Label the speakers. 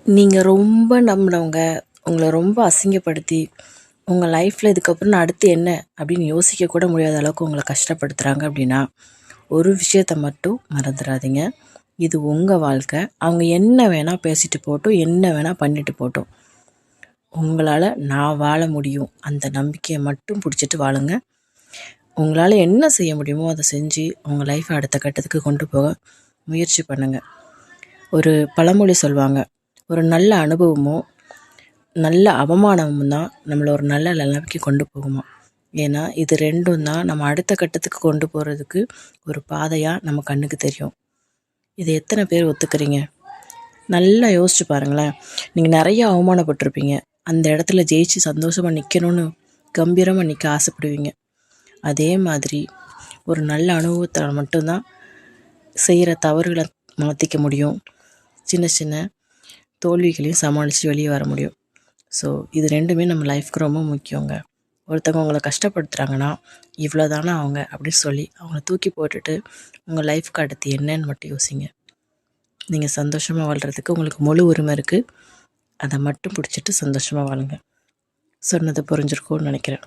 Speaker 1: நீங்கள் ரொம்ப நம்பினவங்க உங்களை ரொம்ப அசிங்கப்படுத்தி உங்கள் லைஃப்பில் இதுக்கப்புறம் நான் அடுத்து என்ன அப்படின்னு யோசிக்க கூட முடியாத அளவுக்கு உங்களை கஷ்டப்படுத்துகிறாங்க அப்படின்னா ஒரு விஷயத்தை மட்டும் மறந்துடாதீங்க. இது உங்கள் வாழ்க்கை. அவங்க என்ன வேணால் பேசிட்டு போட்டும், என்ன வேணால் பண்ணிட்டு போட்டும். உங்களால் நான் வாழ முடியும் அந்த நம்பிக்கையை மட்டும் பிடிச்சிட்டு வாழுங்க. உங்களால் என்ன செய்ய முடியுமோ அதை செஞ்சு உங்கள் லைஃப்பை அடுத்த கட்டத்துக்கு கொண்டு போக முயற்சி பண்ணுங்கள். ஒரு பழமொழி சொல்லுவாங்க, ஒரு நல்ல அனுபவமும் நல்ல அவமானமும் தான் நம்மளை ஒரு நல்ல நிலைமைக்கு கொண்டு போகுமா. ஏன்னா இது ரெண்டும் தான் நம்ம அடுத்த கட்டத்துக்கு கொண்டு போகிறதுக்கு ஒரு பாதையாக நம்ம கண்ணுக்கு தெரியும். இதை எத்தனை பேர் ஒத்துக்கிறீங்க? நல்லா யோசிச்சு பாருங்களேன். நீங்கள் நிறைய அவமானப்பட்டிருப்பீங்க. அந்த இடத்துல ஜெயிச்சு சந்தோஷமாக நிற்கணும்னு கம்பீரமாக நிற்க ஆசைப்படுவீங்க. அதே மாதிரி ஒரு நல்ல அனுபவத்தை மட்டும்தான் செய்கிற தவறுகளை மாற்றிக்க முடியும். சின்ன சின்ன தோல்விகளையும் சமாளித்து வெளியே வர முடியும். ஸோ இது ரெண்டுமே நம்ம லைஃப்க்கு ரொம்ப முக்கியங்க. ஒருத்தவங்க உங்களை கஷ்டப்படுத்துகிறாங்கன்னா இவ்வளோ தானே அவங்க அப்படின்னு சொல்லி அவங்கள தூக்கி போட்டுட்டு உங்கள் லைஃப்க்கு அடுத்து என்னன்னு மட்டும் யோசிங்க. நீங்கள் சந்தோஷமாக வாழ்கிறதுக்கு உங்களுக்கு முழு உரிமை இருக்குது. அதை மட்டும் பிடிச்சிட்டு சந்தோஷமாக வாழுங்க. சொன்னது புரிஞ்சிருக்கும்னு நினைக்கிறேன்.